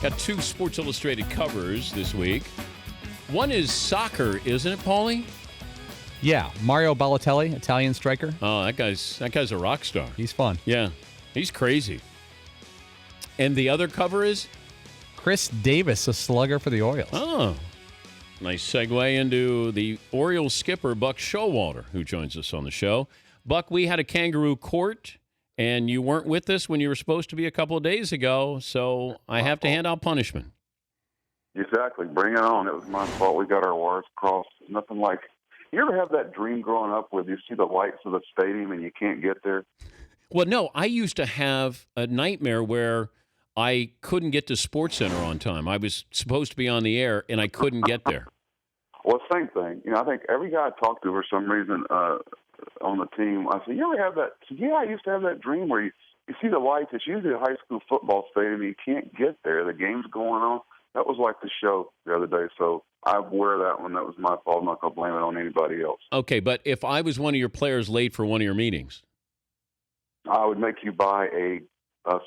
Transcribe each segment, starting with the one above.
Got two Sports Illustrated covers this week. One is soccer, isn't it, Paulie? Yeah, Mario Balotelli, Italian striker. Oh, that guy's a rock star. He's fun. Yeah, he's crazy. And the other cover is? Chris Davis, a slugger for the Orioles. Oh, nice segue into the Orioles skipper, Buck Showalter, who joins us on the show. Buck, we had a kangaroo court, and you weren't with us when you were supposed to be a couple of days ago, so I have to hand out punishment. Exactly. Bring it on. It was my fault. We got our wires crossed. Nothing like. You ever have that dream growing up where you see the lights of the stadium and you can't get there? Well, no. I used to have a nightmare where I couldn't get to SportsCenter on time. I was supposed to be on the air, and I couldn't get there. Well, same thing. You know, I think every guy I talked to for some reason on the team, I said, you ever have that? I said, yeah, I used to have that dream where you see the lights. It's usually a high school football stadium. And you can't get there. The game's going on. That was like the show the other day, so I wear that one. That was my fault. I'm not going to blame it on anybody else. Okay, but if I was one of your players late for one of your meetings? I would make you buy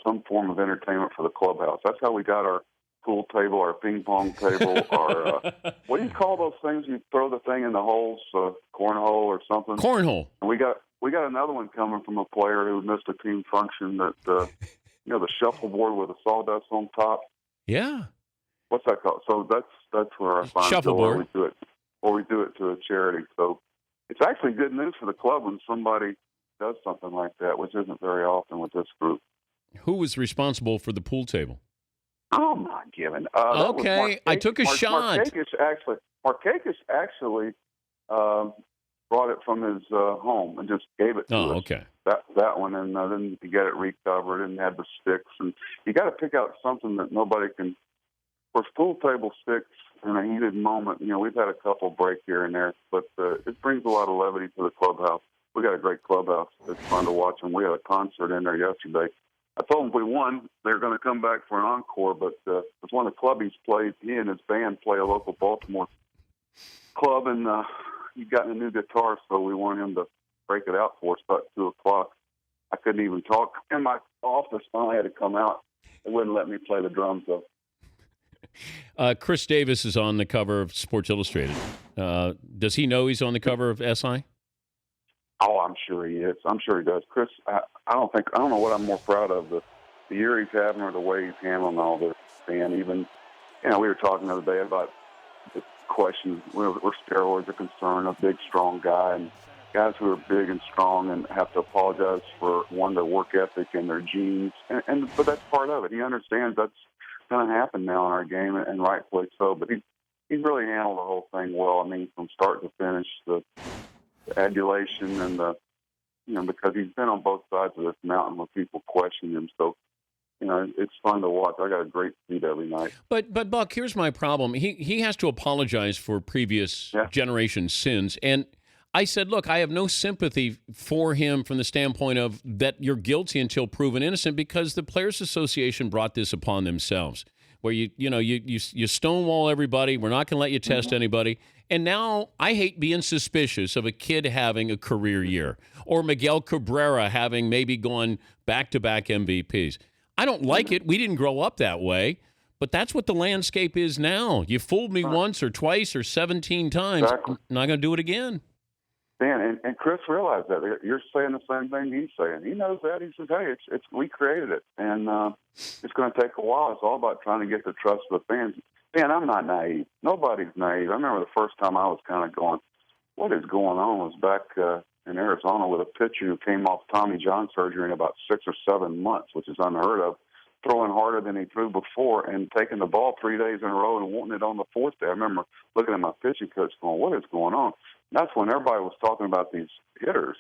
some form of entertainment for the clubhouse. That's how we got our pool table, our ping pong table, our what do you call those things? You throw the thing in the holes, cornhole or something. Cornhole. And we got another one coming from a player who missed a team function. That the shuffleboard with the sawdust on top. Yeah. What's that called? So that's where I find shuffleboard. We do it to a charity. So it's actually good news for the club when somebody does something like that, which isn't very often with this group. Who was responsible for the pool table? I'm not giving. Okay, I took a shot. Markakis actually brought it from his home and just gave it to us. Oh, okay. That one, and then you get it recovered and had the sticks. And you got to pick out something that nobody can. For pool table sticks in a heated moment, we've had a couple break here and there, but it brings a lot of levity to the clubhouse. We got a great clubhouse. It's fun to watch, and we had a concert in there yesterday. I told them if we won, they're going to come back for an encore, but it's one of the clubbies played. He and his band play a local Baltimore club, and he'd gotten a new guitar, so we wanted him to break it out for us about 2 o'clock. I couldn't even talk in my office. Finally had to come out. They wouldn't let me play the drums, though. Chris Davis is on the cover of Sports Illustrated. Does he know he's on the cover of SI? Oh, I'm sure he is. I'm sure he does. Chris, I don't know what I'm more proud of, the year he's having or the way he's handling all this. And even, we were talking the other day about the questions where steroids are concerned, a big, strong guy, and guys who are big and strong and have to apologize for, their work ethic and their genes. But that's part of it. He understands that's going to happen now in our game, and rightfully so. But he's really handled the whole thing well. I mean, from start to finish, the adulation and because he's been on both sides of this mountain where people question him. So, it's fun to watch. I got a great seat every night. But Buck, here's my problem. He has to apologize for previous generation sins. And I said, look, I have no sympathy for him from the standpoint of that you're guilty until proven innocent, because the Players Association brought this upon themselves, where you stonewall everybody. We're not going to let you test anybody. And now I hate being suspicious of a kid having a career year, or Miguel Cabrera having maybe gone back-to-back MVPs. I don't like it. We didn't grow up that way, but that's what the landscape is now. You fooled me once or twice or 17 times. Exactly. I'm not going to do it again. Dan, and Chris realized that. You're saying the same thing he's saying. He knows that. He says, hey, it's we created it, and it's going to take a while. It's all about trying to get the trust of the fans. Dan, I'm not naive. Nobody's naive. I remember the first time I was kind of going, what is going on, was back in Arizona with a pitcher who came off Tommy John surgery in about 6 or 7 months, which is unheard of, throwing harder than he threw before and taking the ball 3 days in a row and wanting it on the fourth day. I remember looking at my pitching coach going, what is going on? That's when everybody was talking about these hitters.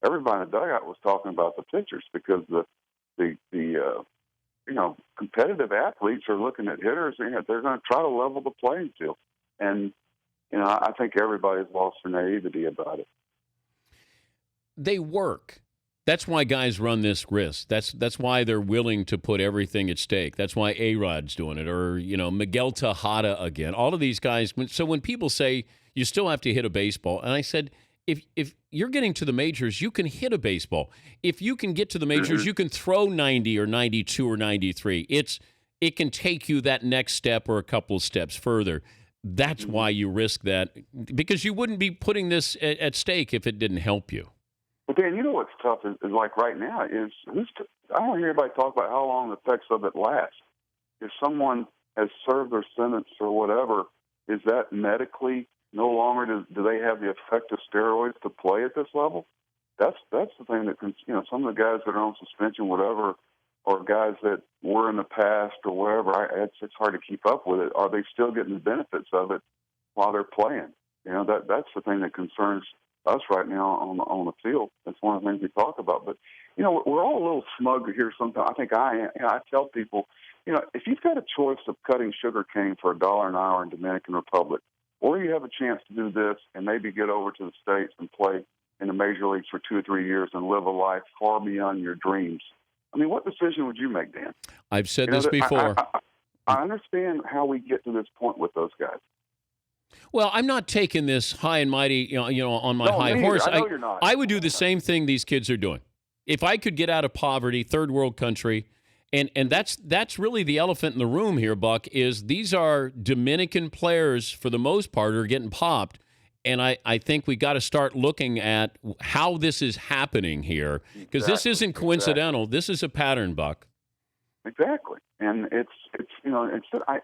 Everybody in the dugout was talking about the pitchers, because the competitive athletes are looking at hitters, and they're going to try to level the playing field. And, I think everybody's lost their naivety about it. They work. That's why guys run this risk. That's why they're willing to put everything at stake. That's why A-Rod's doing it, or, Miguel Tejada again. All of these guys. So when people say you still have to hit a baseball, and I said, if you're getting to the majors, you can hit a baseball. If you can get to the majors, you can throw 90 or 92 or 93. it can take you that next step or a couple of steps further. That's why you risk that, because you wouldn't be putting this at stake if it didn't help you. But Dan, you know what's tough is like right now is I don't hear anybody talk about how long the effects of it last. If someone has served their sentence or whatever, is that medically no longer do they have the effect of steroids to play at this level? That's the thing that some of the guys that are on suspension, whatever, or guys that were in the past or whatever, it's hard to keep up with it. Are they still getting the benefits of it while they're playing? That's the thing that concerns us right now on the field. That's one of the things we talk about. But we're all a little smug here sometimes. I think I tell people, if you've got a choice of cutting sugar cane for $1 an hour in Dominican Republic, or you have a chance to do this and maybe get over to the States and play in the major leagues for 2 or 3 years and live a life far beyond your dreams, I mean, what decision would you make, Dan? I've said this before. I understand how we get to this point with those guys. Well, I'm not taking this high and mighty, on my high horse. I know you're not. I would do the same thing these kids are doing. If I could get out of poverty, third world country, and that's really the elephant in the room here, Buck, is these are Dominican players for the most part are getting popped. And I think we got to start looking at how this is happening here, because this isn't coincidental. This is a pattern, Buck. Exactly. And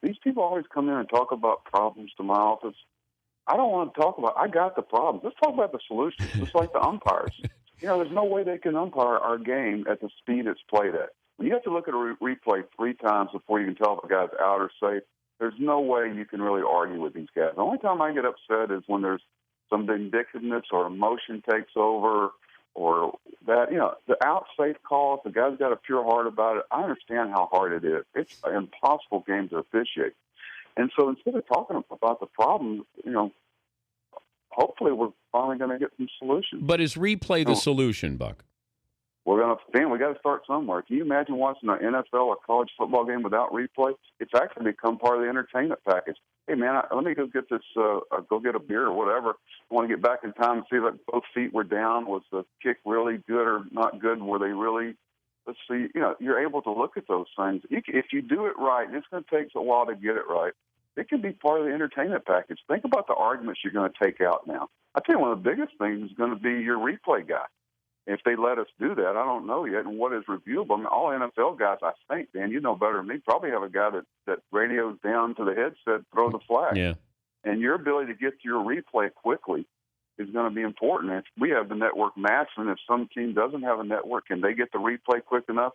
these people always come in and talk about problems to my office. I don't want to talk about, I got the problems. Let's talk about the solutions, just like the umpires. There's no way they can umpire our game at the speed it's played at. When you have to look at a replay 3 times before you can tell if a guy's out or safe, there's no way you can really argue with these guys. The only time I get upset is when there's some vindictiveness or emotion takes over, or that, the out safe call, if the guy's got a pure heart about it, I understand how hard it is. It's an impossible game to officiate. And so instead of talking about the problem, hopefully we're finally going to get some solutions. But is replay the solution, Buck? We got to start somewhere. Can you imagine watching an NFL or college football game without replay? It's actually become part of the entertainment package. Hey, man, let me go get this, go get a beer or whatever. I want to get back in time and see if both feet were down. Was the kick really good or not good? Were they really? Let's see. You're able to look at those things. If you do it right, and it's going to take a while to get it right, it can be part of the entertainment package. Think about the arguments you're going to take out now. I tell you, one of the biggest things is going to be your replay guy. If they let us do that, I don't know yet. And what is reviewable? I mean, all NFL guys, I think, Dan, you know better than me, probably have a guy that radios down to the headset, throw the flag. Yeah. And your ability to get to your replay quickly is going to be important. If we have the network match, and if some team doesn't have a network, can they get the replay quick enough?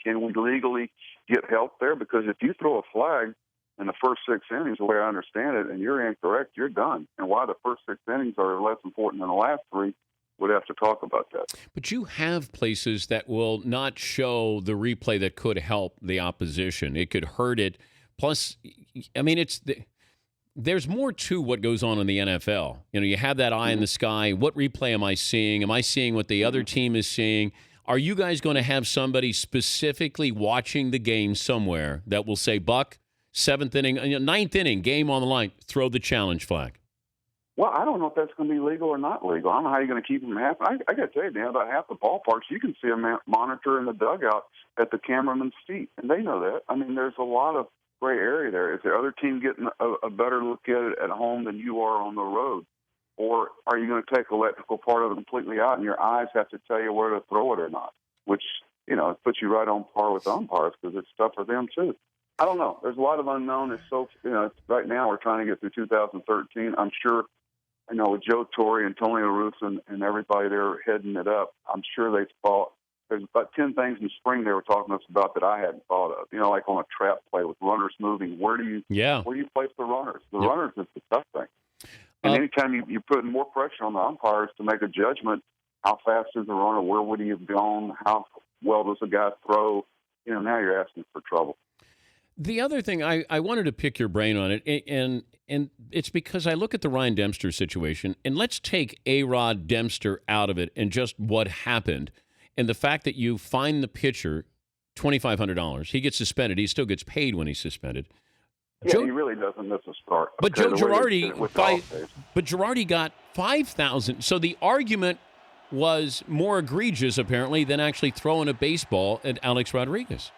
Can we legally get help there? Because if you throw a flag in the first 6 innings, the way I understand it, and you're incorrect, you're done. And why the first 6 innings are less important than the last 3, we'd have to talk about that. But you have places that will not show the replay that could help the opposition. It could hurt it. Plus, I mean, there's more to what goes on in the NFL. You have that eye in the sky. What replay am I seeing? Am I seeing what the other team is seeing? Are you guys going to have somebody specifically watching the game somewhere that will say, Buck, 7th inning, 9th inning, game on the line, throw the challenge flag? Well, I don't know if that's going to be legal or not legal. I don't know how you're going to keep them happy. I got to tell you, Dan, about half the ballparks, you can see a monitor in the dugout at the cameraman's feet, and they know that. I mean, there's a lot of gray area there. Is the other team getting a better look at it at home than you are on the road? Or are you going to take the electrical part of it completely out, and your eyes have to tell you where to throw it or not? Which, it puts you right on par with the umpires because it's tough for them, too. I don't know. There's a lot of unknown. It's so, right now we're trying to get through 2013. I'm sure, with Joe Torre and Tony La Russa and everybody there heading it up, I'm sure they've thought. There's about 10 things in spring they were talking to us about that I hadn't thought of. Like on a trap play with runners moving. Where do you place the runners? The runners is the tough thing. And anytime you put more pressure on the umpires to make a judgment, how fast is the runner? Where would he have gone? How well does the guy throw? Now you're asking for trouble. The other thing, I wanted to pick your brain on it, and it's because I look at the Ryan Dempster situation, and let's take A-Rod Dempster out of it and just what happened, and the fact that you fine the pitcher $2,500. He gets suspended. He still gets paid when he's suspended. Yeah, he really doesn't miss a start. But Joe Girardi, but Girardi got $5,000. So the argument was more egregious, apparently, than actually throwing a baseball at Alex Rodriguez.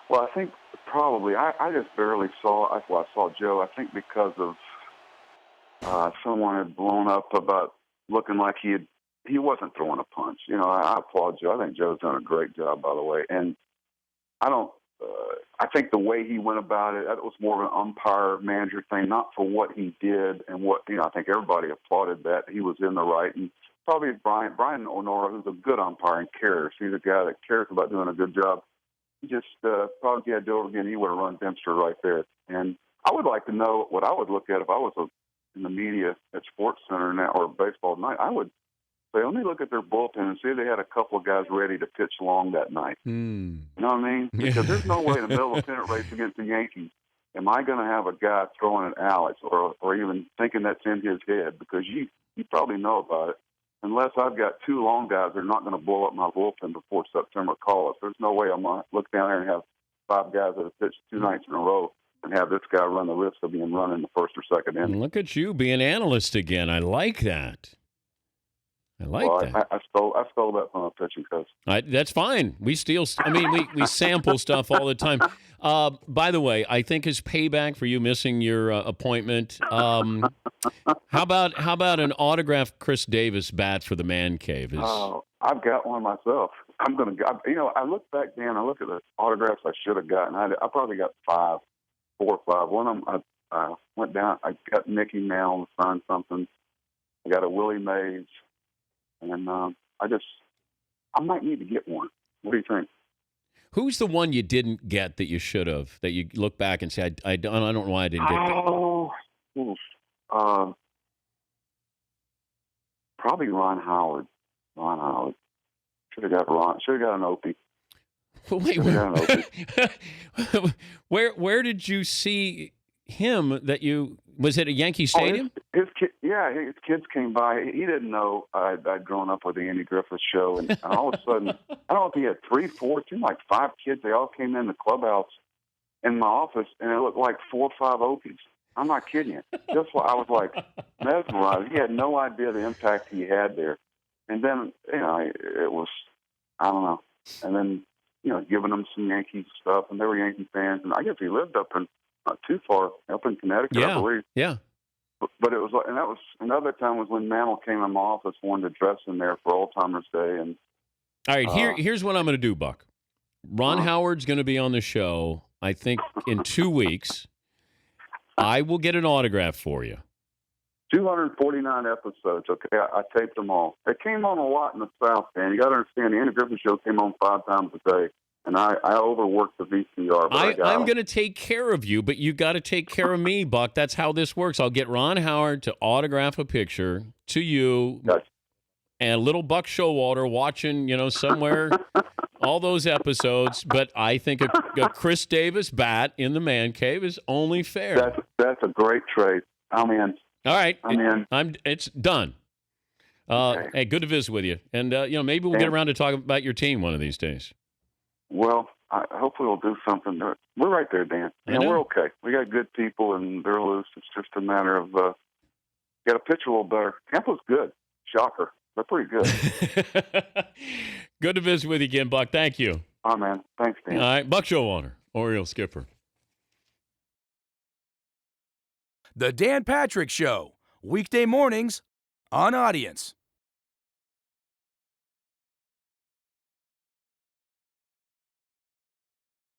Well, I think probably. I just barely saw. I saw Joe. I think because of someone had blown up about looking like he wasn't throwing a punch. I applaud Joe. I think Joe's done a great job, by the way. And I don't. I think the way he went about it, that was more of an umpire manager thing, not for what he did and what I think everybody applauded that he was in the right. And probably Brian Onora, who's a good umpire and cares. He's a guy that cares about doing a good job. He just probably if he had to do it again, he would have run Dempster right there. And I would like to know what I would look at if I was in the media at Sports Center now or baseball night. I would say, let me look at their bullpen and see if they had a couple of guys ready to pitch long that night. You know what I mean? Because there's no way in the middle of a pennant race against the Yankees am I going to have a guy throwing at Alex or even thinking that's in his head, because you probably know about it. Unless I've got two long guys that are not going to blow up my bullpen before September call-ups. There's no way I'm going to look down there and have five guys that have pitched 2 nights in a row and have this guy run the risk of being run in the first or second inning. Look at you being analyst again. I like that. I stole that from a pitching coach. That's fine. We steal. I mean, we sample stuff all the time. By the way, I think as payback for you missing your appointment, how about an autographed Chris Davis bat for the Man Cave? I've got one myself. I look back, Dan. I look at the autographs I should have gotten. I probably got 4 or 5. One of them, I went down. I got Mickey Mantle to sign something. I got a Willie Mays. And I might need to get one. What do you think? Who's the one you didn't get that you should have, that you look back and say, I don't know why I didn't get that? Probably Ron Howard. Should have got Ron. Should have got an Opie. Wait. Where did you see him that you... Was it at Yankee Stadium? His kids came by. He didn't know I'd grown up with the Andy Griffith Show, and all of a sudden, I don't know if he had 3, 4, like 5 kids. They all came in the clubhouse in my office, and it looked like 4 or 5 Okies. I'm not kidding you. Just what I was like mesmerized. He had no idea the impact he had there. And then it was, I don't know. And then giving them some Yankee stuff, and they were Yankee fans, and I guess he lived up in. Not too far, up in Connecticut, I believe. Yeah. But it was, and that was another time was when Mantle came in my office, wanted to dress in there for Old Timers Day. And all right, here's what I'm going to do, Buck. Ron Howard's going to be on the show, I think, in 2 weeks. I will get an autograph for you. 249 episodes. Okay, I taped them all. They came on a lot in the South, man. You got to understand, the Andy Griffith Show came on 5 times a day. And I overworked the VCR. But I'm going to take care of you, but you got to take care of me, Buck. That's how this works. I'll get Ron Howard to autograph a picture to you, gotcha. And little Buck Showalter watching, somewhere, all those episodes. But I think a Chris Davis bat in the Man Cave is only fair. That's a great trade. I'm in. All right, I'm in. It's done. Okay. Hey, good to visit with you, and maybe we'll get around to talking about your team one of these days. Well, hopefully we'll do something. We're right there, Dan. We're okay. We got good people, and they're loose. It's just a matter of got to pitch a little better. Tampa's good. Shocker. They're pretty good. Good to visit with you again, Buck. Thank you. All right, man. Thanks, Dan. All right, Buck Showalter, Oriole skipper. The Dan Patrick Show, weekday mornings on Audience.